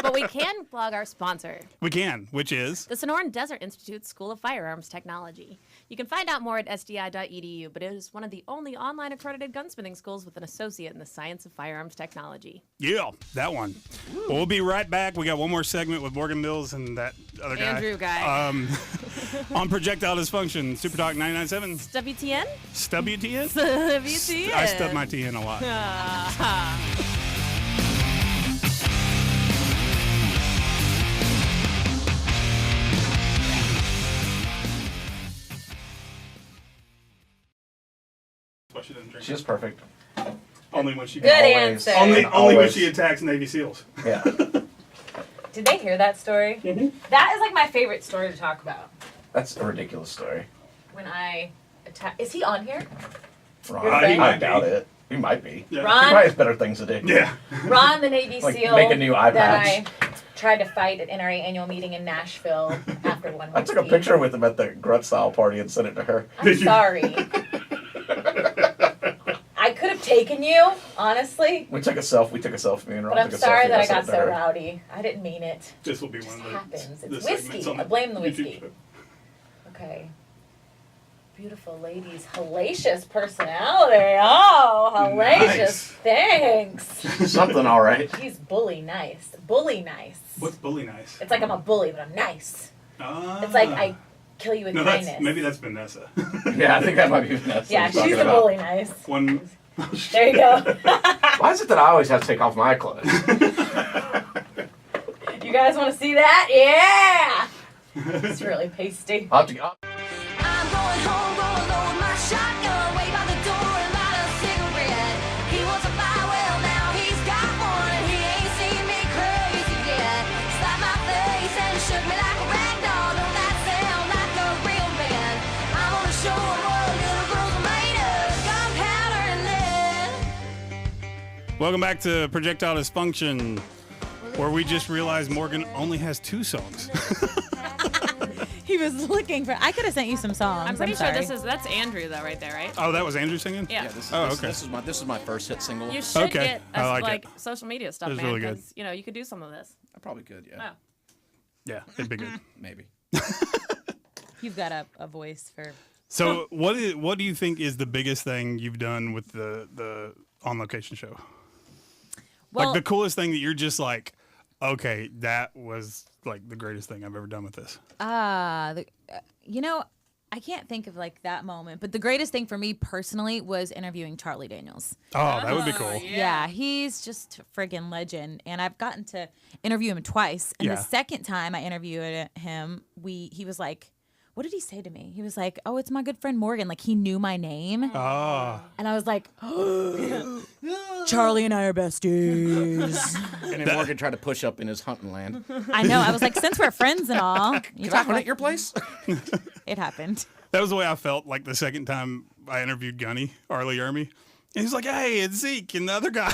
But we can plug our sponsor, We can, which is the Sonoran Desert Institute School of Firearms Technology. You can find out more at sdi.edu, but it is one of the only online accredited gunsmithing schools with an associate in the science of firearms technology. yeah, that one. Well, we'll be right back. We got one more segment with Morgan Mills and that other guy. Andrew guy. On Projectile Dysfunction, Super Talk 99.7. WTN? Stub UTN? WTN. I stub my TN a lot. She doesn't drink. She's perfect. Only when she Good Always. answer. only when Always. she attacks Navy SEAls. Yeah. Did they hear that story? That is like my favorite story to talk about. That's a ridiculous story. When I attack. Is he on here? Ron, Your friend? I doubt it. He might be. Yeah. He Ron? probably has better things to do. Yeah. Ron, the Navy Like, SEAL make a new eye that patch. I tried to fight at NRA annual meeting in Nashville after one I took a whiskey. picture with him at the Grunt Style party and sent it to her. I'm sorry. I could have taken you, honestly, We took a selfie, me and Ron but I'm took a sorry selfie. that I sent got it to so her. rowdy. I didn't mean it. This will be one of the. Happens. the It's segments whiskey. on I blame the YouTube whiskey. show. Okay. Beautiful ladies, hellacious personality. Oh, hellacious. Nice. Thanks. Something all right. He's bully nice. Bully nice. What's bully nice? It's like I'm a bully, but I'm nice. Ah. It's like I kill you with No, kindness. maybe that's Vanessa. Yeah, I think that might be Vanessa. Yeah, you're talking she's the about. bully nice. One. There you go. Why is it that I always have to take off my clothes? You guys want to see that? Yeah. It's really pasty. I'll have to, I'll- I'm going home, going low with my shotgun, way by the door and light a cigarette. He was a buy, well now he's got one, and he ain't seen me crazy yet. Slapped my face and shook me like a rag doll. Don't that sound like a real man? I'm gonna show him what little girls are made of, gunpowder and lead. Welcome back to Projectile Dysfunction, where we just realized Morgan only has 2 songs. He was looking for. I could have sent you some songs. I'm pretty sure sorry. that's Andrew though, right there, right? Oh, that was Andrew singing? Yeah. this, Oh, this, okay. this is my first hit single. You should Okay, get I us, like it. social media stuff, That's man. really good. 'Cause, you know, you could do some of this. I probably could, yeah. Oh. Yeah, it'd be good. Maybe. You've got a voice for. So, what do you think is the biggest thing you've done with the on location show? Well, Like the coolest thing that you're just like, okay, that was like the greatest thing I've ever done with this. you know, I can't think of like that moment, but the greatest thing for me personally was interviewing Charlie Daniels. Oh, that would be cool. Yeah, he's just a friggin' legend, and I've gotten to interview him twice. And Yeah. the second time I interviewed him, he was like, "What did he say to me?" He was like, "Oh, it's my good friend Morgan." Like he knew my name, Oh, and I was like, "Charlie and I are besties." And then Morgan tried to push up in his hunting land. I know. I was like, "Since we're friends and all, you Can I talk hunt like at your place? it happened." that was the way I felt like the second time I interviewed Gunny, Arlie Ermy. And he's like, hey, it's Zeke and the other guy.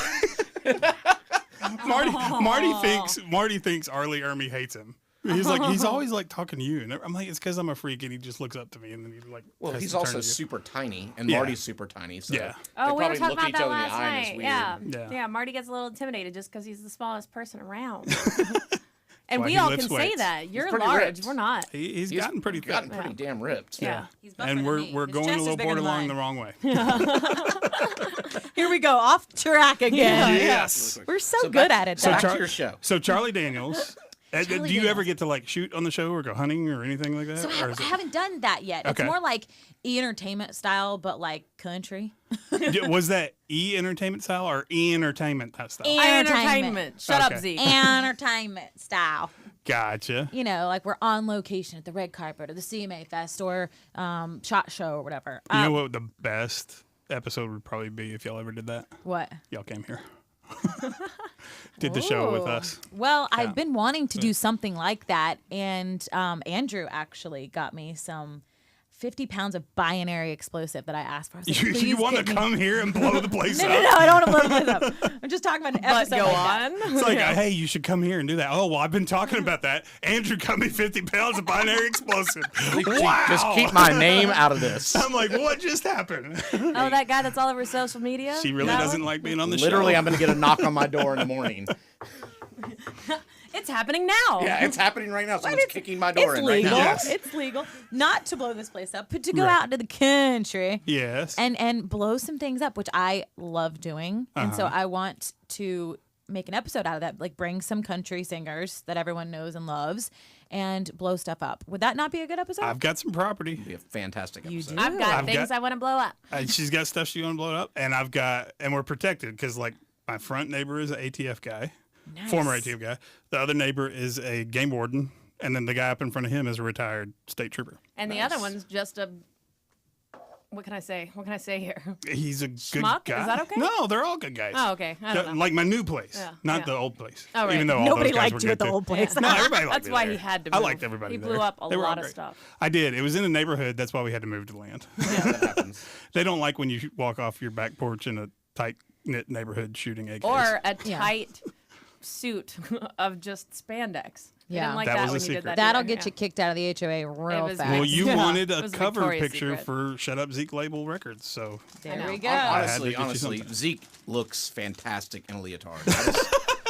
Marty thinks Arlie Ermy hates him. He's like, he's always like talking to you. And I'm like, it's because I'm a freak and he just looks up to me and then he like. Well, has he's to turn also to you. super tiny, and Yeah. Marty's super tiny. So Yeah. Oh, we were probably talking look about each that other in the last eye and it's night. weird. Yeah. Marty gets a little intimidated just because he's the smallest person around. And why we he all lifts can say weights. that. You're pretty large. ripped. We're not. He's He's gotten pretty gotten thick. pretty damn ripped. Yeah. He's buffer And than we're me. we're His going a chest is little bigger board than along mine. the wrong way. Here we go, off track again. Yes. We're so So good back- at it. So though. back to your show. So Charlie Daniels. Do Charlie you ever Daniels. get to like shoot on the show or go hunting or anything like that? So Or is I it- haven't done that yet. It's Okay. more like e-entertainment style, but like country. Was that entertainment style or entertainment style? Entertainment. Shut up, Okay. Zeke. Entertainment style. Gotcha. You know, like we're on location at the red carpet or the CMA Fest or SHOT Show or whatever. You know what the best episode would probably be if y'all ever did that? What? Y'all came here. Did the show with Ooh. us. Well, Yeah. I've been wanting to do something like that, and Andrew actually got me some 50 pounds of binary explosive that I asked for. I was like, You "Please want to get me-" come here and blow the place No, up? no, no, I don't want to blow the place up. I'm just talking about an But episode go like that. on. It's like, hey, you should come here and do that. Oh, well, I've been talking about that. Andrew got me 50 pounds of binary explosive. Wow. Just keep my name out of this. I'm like, what just happened? Oh, that guy that's all over social media? She really That doesn't one? like being on the Literally, show. I'm going to get a knock on my door in the morning. It's happening now. Yeah, it's happening right now. Someone's kicking my door It's in right legal. now. Yes. It's legal not to blow this place up, but to go Right. out into the country Yes. and blow some things up, which I love doing. And so I want to make an episode out of that, like bring some country singers that everyone knows and loves and blow stuff up. Would that not be a good episode? I've got some property. Be a fantastic You episode. do? I've got I've things got- I want to blow up. She's got stuff she want to blow up, and and we're protected because like my front neighbor is an ATF guy, former ATF guy. The other neighbor is a game warden, and then the guy up in front of him is a retired state trooper. And the other one's just a. What can I say? What can I say here? He's a good Schmuck? guy. Is that okay? No, they're all good guys. Oh, okay. I don't know. Like my new place, Yeah, not yeah. the old place. Oh, right. Even though all Nobody those guys liked were you at good the too. old place. No, everybody liked That's me why there. he had to I move. liked everybody He there. blew up a They were all lot of great. stuff. I did. It was in a neighborhood. That's why we had to move to land. That happens. They don't like when you walk off your back porch in a tight knit neighborhood shooting AKs. Or a tight suit of just spandex. They Yeah. didn't like That that, was a when you did secret. that. That'll either. get Yeah. you kicked out of the HOA real was- fast. well, you Yeah. wanted It a was a cover Victoria's picture Secret. for Shut Up Zeke Label Records. So there know. we go. I had to Honestly, get you honestly, something. Zeke looks fantastic in a leotard.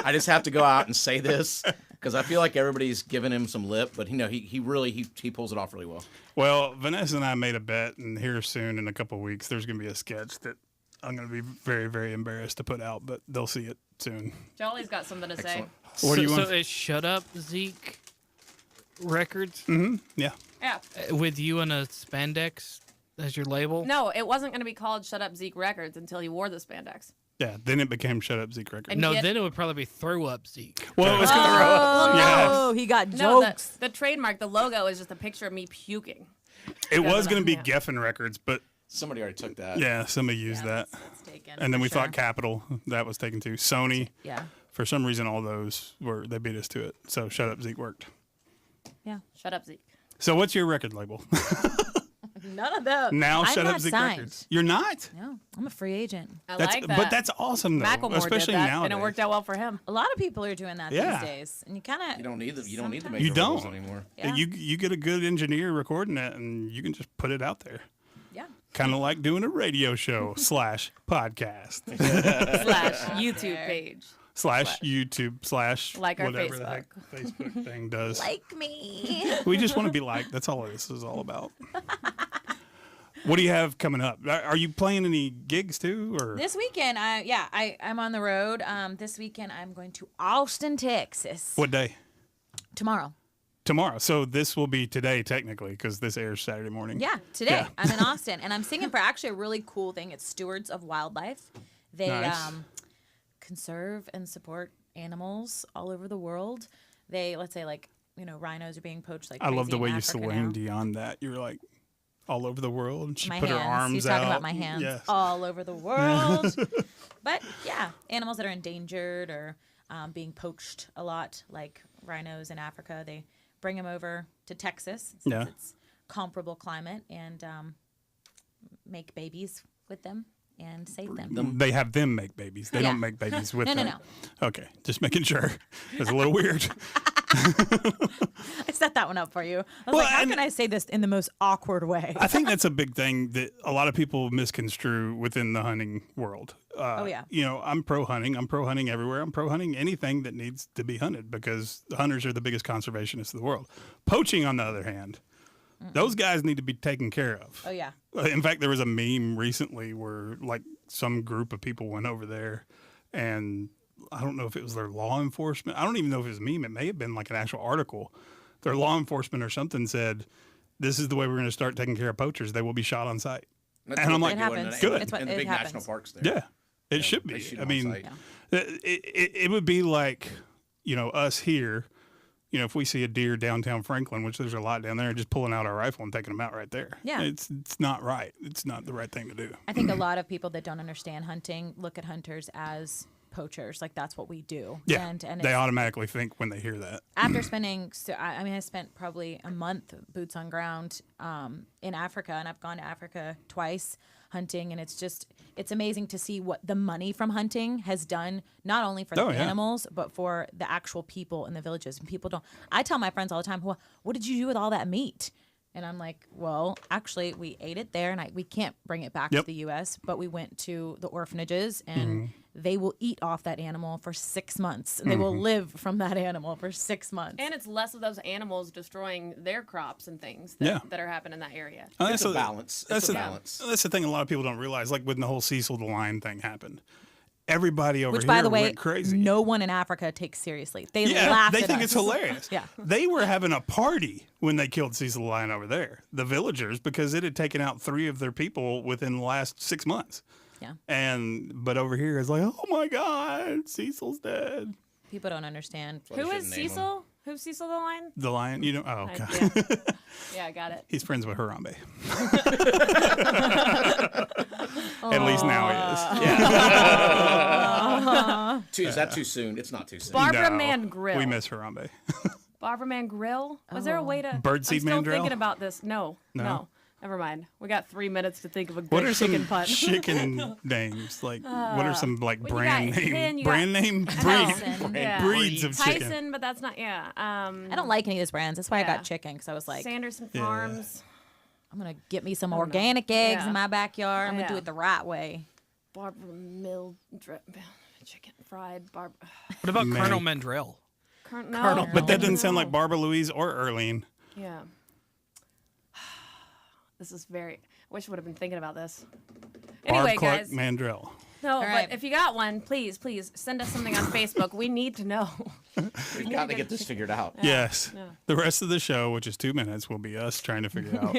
I just have to go out and say this because I feel like everybody's giving him some lip, but he really pulls it off really well. Well, Vanessa and I made a bet, and here soon in a couple of weeks, there's going to be a sketch that I'm going to be very, very embarrassed to put out, but they'll see it soon. Jolly's got something to say. Excellent. What do you want? So it's Shut Up Zeke Records Yeah. Yeah. with you and a spandex as your label? No, it wasn't going to be called Shut Up Zeke Records until he wore the spandex. Yeah. Then it became Shut Up Zeke Records. And No, get- then it would probably be Throw Up Zeke. Well, it was going to Oh, Yeah. no, he got No, jokes. the trademark, the logo is just a picture of me puking. It was Yeah. going to be Yeah. Geffen Records, but Somebody already took that. yeah, somebody used that. That's taken, And then for we sure. thought Capitol, that was taken too. Sony, Yeah. for some reason, all those they beat us to it. So Shut Up Zeke worked. Yeah. Shut up, Zeke. So what's your record label? None of those. Now I'm Shut not Up Zeke signed. Records. You're not? No, I'm a free agent. I That's, like that. But that's awesome, though. Macklemore especially did that, nowadays. and it worked out well for him. A lot of people are doing that Yeah. these days, and you kind of You don't need to make You the rules don't. anymore. Yeah. You get a good engineer recording it, and you can just put it out there. Yeah. Kind of like doing a radio show / podcast Slash YouTube page. / YouTube / Like our whatever the heck Facebook thing does. Like me. We just want to be liked. That's all this is all about. What do you have coming up? Are you playing any gigs too, or This weekend, I'm on the road. This weekend, I'm going to Austin, Texas. what day? Tomorrow. Tomorrow. So this will be today, technically, because this airs Saturday morning. Yeah, today. Yeah. I'm in Austin, and I'm singing for actually a really cool thing. It's Stewards of Wildlife. They Nice. conserve and support animals all over the world. They, let's say, like, rhinos are being poached like I love crazy the in way you Africa Celine now. Dion that. You were like all over the world. And she My put hands. her arms He's out. talking about my hands Yes. all over the world. But yeah, animals that are endangered or being poached a lot, like rhinos in Africa, they bring them over to Texas since Yeah. it's comparable climate and make babies with them and save them. They have them make babies. They Yeah. don't make babies with No, no, them. Okay, just making sure. It's a little weird. I set that one up for you. I was Well, like, how and- can I say this in the most awkward way? I think that's a big thing that a lot of people misconstrue within the hunting world. Oh, yeah. I'm pro hunting. I'm pro hunting everywhere. I'm pro hunting anything that needs to be hunted because the hunters are the biggest conservationists in the world. Poaching, on the other hand, those guys need to be taken care of. Oh, yeah. In fact, there was a meme recently where like some group of people went over there and I don't know if it was their law enforcement. I don't even know if it was a meme. It may have been like an actual article. Their law enforcement or something said, this is the way we're going to start taking care of poachers. They will be shot on sight. That's And I'm what like, they do It in happens. Good. It's what- in the it big happens. national parks there. Yeah, it should they be. shoot I on mean, sight. it would be like, us here, if we see a deer downtown Franklin, which there's a lot down there, just pulling out our rifle and taking them out right there. Yeah. It's not right. It's not the right thing to do. I think a lot of people that don't understand hunting look at hunters as poachers. Like that's what we do. Yeah, And they it's, automatically think when they hear that. after spending, I spent probably a month boots on ground in Africa, and I've gone to Africa twice hunting, and it's amazing to see what the money from hunting has done, not only for the animals, but for the actual people in the villages. And people don't, I tell my friends all the time, well, what did you do with all that meat? And I'm like, well, actually, we ate it there, and we can't bring it back to the U.S., but we went to the orphanages, and they will eat off that animal for 6 months. And they will live from that animal for 6 months. And it's less of those animals destroying their crops and things that are happening in that area. It's a balance. It's a balance. That's the thing a lot of people don't realize. Like when the whole Cecil the lion thing happened, everybody over Which, here by the way, went crazy. no one in Africa takes seriously. They laugh they at think us. it's hilarious. Yeah. They were having a party when they killed Cecil the lion over there, the villagers, because it had taken out 3 of their people within the last 6 months. Yeah. But over here it's like, oh my God, Cecil's dead. People don't understand. Who is Cecil? Who's Cecil the lion? The lion, you know? Oh, I- God. Yeah, I got it. He's friends with Harambe. At least now he is. Is that too soon? It's not too soon. Barbara No, Mandrill. We miss Harambe. Barbara Mandrill? Was there a way to... Birdseed I'm still Mandrill? thinking about this. No. Never mind. We got 3 minutes to think of a What good are some chicken pun. chicken names? Like, what are some like well, you brand got name? hen, you Brand got- name? Tyson. Yeah. Breeds of chicken. Tyson, but that's not... Yeah. I don't like any of those brands. That's why I Yeah. got chicken, because I was like, Sanderson Farms. I'm going to get me some organic eggs Yeah. in my backyard. I'm going to do Yeah. it the right way. Barbara chicken fried. What about Man. Colonel Mandrell? No. But that doesn't sound like Barbara Louise or Erlene. Yeah. This is very... I wish I would have been thinking about this. Anyway, Barb Clark guys. Mandrell. No, right. but if you got one, please send us something on Facebook. We need to know. We've got to get this figured out. Yes. Yeah. The rest of the show, which is 2 minutes, will be us trying to figure out.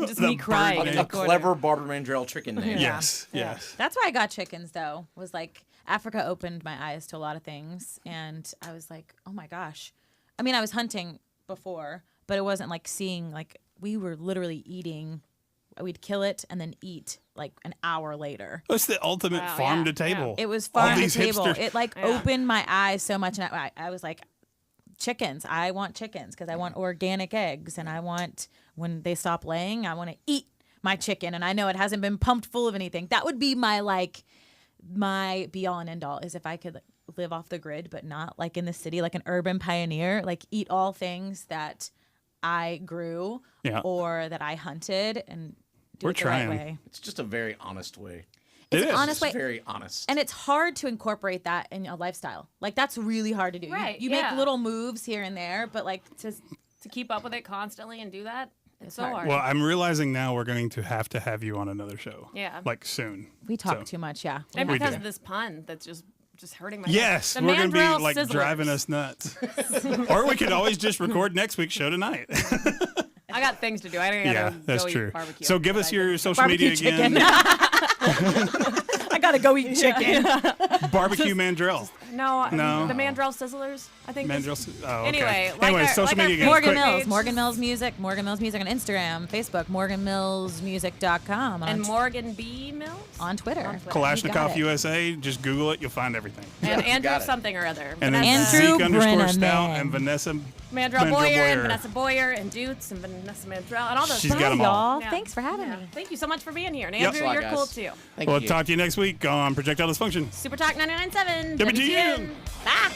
Just me crying. bird in name. A the corner. clever Barbara Mandrell chicken name. Yes. Yes. That's why I got chickens, though, was like Africa opened my eyes to a lot of things. And I was like, oh my gosh. I mean, I was hunting before, but it wasn't like seeing, like, we were literally eating. We'd kill it and then eat like an hour later. It's the ultimate Wow, farm yeah, to table. It was All farm to these table. hipsters- It like opened my eyes so much, and I was like, chickens. I want chickens because I want organic eggs, and I want, when they stop laying, I want to eat my chicken, and I know it hasn't been pumped full of anything. That would be my be all and end all, is if I could live off the grid, but not like in the city, like an urban pioneer, like eat all things that I grew or that I hunted and do We're it the right trying. way. It's just a very honest way. It's It an is. honest way. It's very honest. And it's hard to incorporate that in a lifestyle. Like, that's really hard to do. Right, You yeah. make little moves here and there, but like To keep up with it constantly and do that, it's so hard. hard. Well, I'm realizing now we're going to have you on another show. Yeah. Like soon. we talk So- too much, yeah. and we because do. of this pun that's just hurting my Yes, head. we're going to be Mandrell like Sizzlers. driving us nuts. Or we could always just record next week's show tonight. I got things to do. I gotta Yeah, that's go true. Eat barbecue. So give But us I your didn't. social Barbecue media chicken. again. I gotta go eat chicken. Barbecue Mandrell. No, No. the Mandrell Sizzlers. I think. Mandrell. Oh, okay. Anyway, like Anyway, our- social like our media again. Morgan Quick. Mills, page. Morgan Mills Music, Morgan Mills Music on Instagram, Facebook, morganmillsmusic.com, And on, Morgan B. Mills. on Twitter. On Twitter. You got Kalashnikov it. USA. Just Google it. You'll find everything. And you Andrew got it. something or other. And then Vanessa Andrew Zeke_Stout Brenneman. and Vanessa Mandrell Boyer Boyer. and Vanessa Boyer and Dutes and Vanessa Mandrell and all those. She's Bye, got 'em all. y'all. Yeah. Thanks for having Yeah. me. Thank you so much for being here. And Yep. Andrew, Thanks a lot, you're cool guys. too. Thank We'll you. talk to you next week on Projectile Dysfunction. Super Talk 99.7. WTN. Bye.